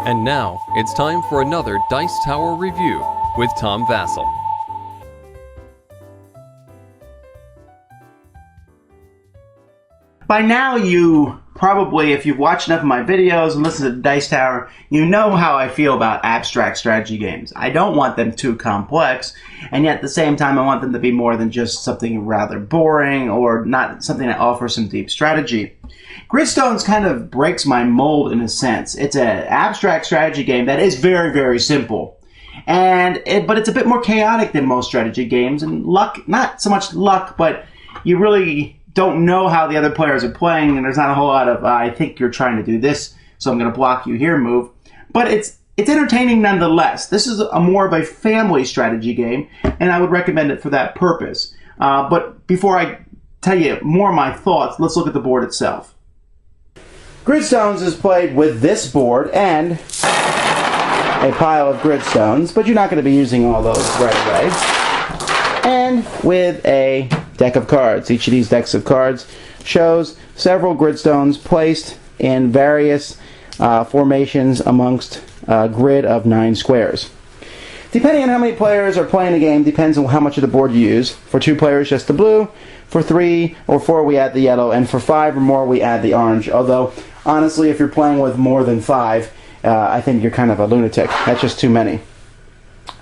And now, it's time for another Dice Tower review with Tom Vasel. By now you probably, if you've watched enough of my videos and listened to Dice Tower, you know how I feel about abstract strategy games. I don't want them too complex, and yet at the same time I want them to be more than just something rather boring or not something that offers some deep strategy. Gridstones kind of breaks my mold in a sense. It's an abstract strategy game that is very, very simple. But it's a bit more chaotic than most strategy games, and luck, not so much luck, but you really don't know how the other players are playing, and there's not a whole lot of, I think you're trying to do this, so I'm going to block you here move. But it's entertaining nonetheless. This is more of a family strategy game, and I would recommend it for that purpose. But before I tell you more of my thoughts, let's look at the board itself. Gridstones is played with this board and a pile of Gridstones, but you're not going to be using all those right away. And with a deck of cards. Each of these decks of cards shows several Gridstones placed in various formations amongst a grid of 9 squares. Depending on how many players are playing the game depends on how much of the board you use. For 2 players, just the blue. For 3 or 4, we add the yellow. And for 5 or more, we add the orange. Although, honestly, if you're playing with more than 5, I think you're kind of a lunatic. That's just too many.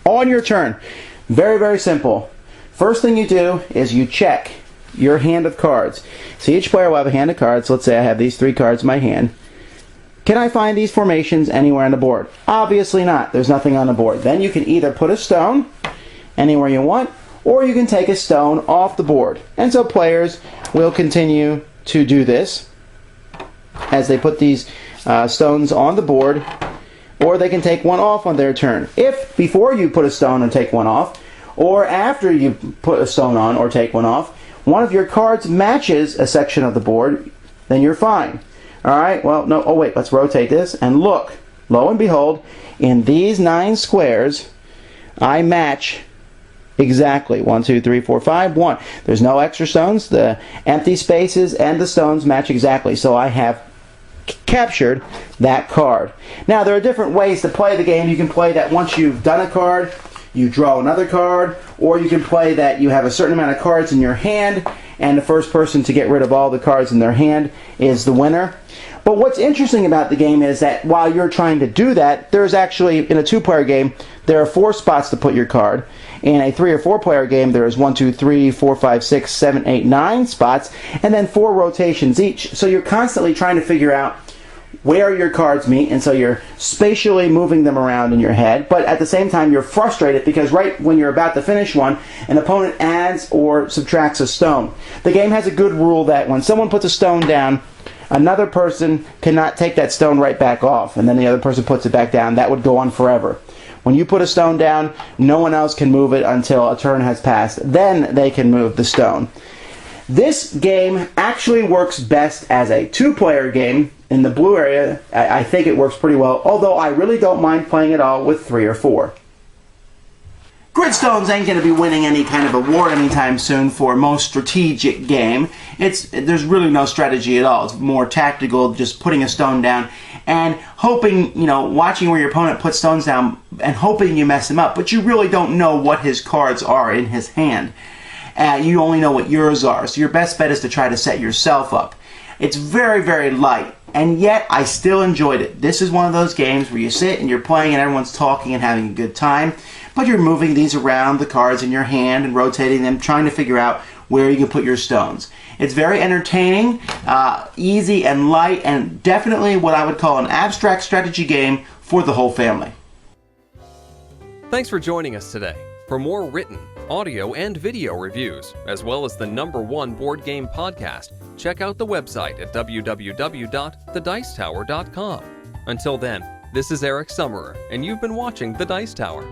On your turn, very, very simple. First thing you do is you check your hand of cards. So each player will have a hand of cards. Let's say I have these 3 cards in my hand. Can I find these formations anywhere on the board? Obviously not. There's nothing on the board. Then you can either put a stone anywhere you want, or you can take a stone off the board. And so players will continue to do this as they put these stones on the board, or they can take one off on their turn. If before you put a stone and take one off, or after you put a stone on or take one off, one of your cards matches a section of the board, then you're fine. Alright, well, no, oh wait, let's rotate this, and look, lo and behold, in these 9 squares, I match exactly 1, 2, 3, 4, 5, 1. There's no extra stones, the empty spaces and the stones match exactly, so I have captured that card. Now, there are different ways to play the game. You can play that once you've done a card, you draw another card, or you can play that you have a certain amount of cards in your hand, and the first person to get rid of all the cards in their hand is the winner. But what's interesting about the game is that while you're trying to do that, there's actually, in a 2-player game, there are 4 spots to put your card. In a 3 or 4-player game, there is 1, 2, 3, 4, 5, 6, 7, 8, 9 spots, and then 4 rotations each. So you're constantly trying to figure out where your cards meet, and so you're spatially moving them around in your head, but at the same time you're frustrated because right when you're about to finish one, an opponent adds or subtracts a stone. The game has a good rule that when someone puts a stone down, another person cannot take that stone right back off, and then the other person puts it back down. That would go on forever. When you put a stone down, no one else can move it until a turn has passed. Then they can move the stone. This game actually works best as a 2-player game. In the blue area, I think it works pretty well, although I really don't mind playing it all with 3 or 4. Gridstones ain't going to be winning any kind of award anytime soon for most strategic game. There's really no strategy at all. It's more tactical, just putting a stone down and hoping, watching where your opponent puts stones down and hoping you mess him up. But you really don't know what his cards are in his hand. You only know what yours are, so your best bet is to try to set yourself up. It's very, very light, and yet I still enjoyed it. This is one of those games where you sit and you're playing and everyone's talking and having a good time, but you're moving these around, the cards in your hand, and rotating them, trying to figure out where you can put your stones. It's very entertaining, easy and light, and definitely what I would call an abstract strategy game for the whole family. Thanks for joining us today. For more written, audio, and video reviews, as well as the #1 board game podcast, check out the website at www.thedicetower.com. Until then, this is Eric Summerer, and you've been watching The Dice Tower.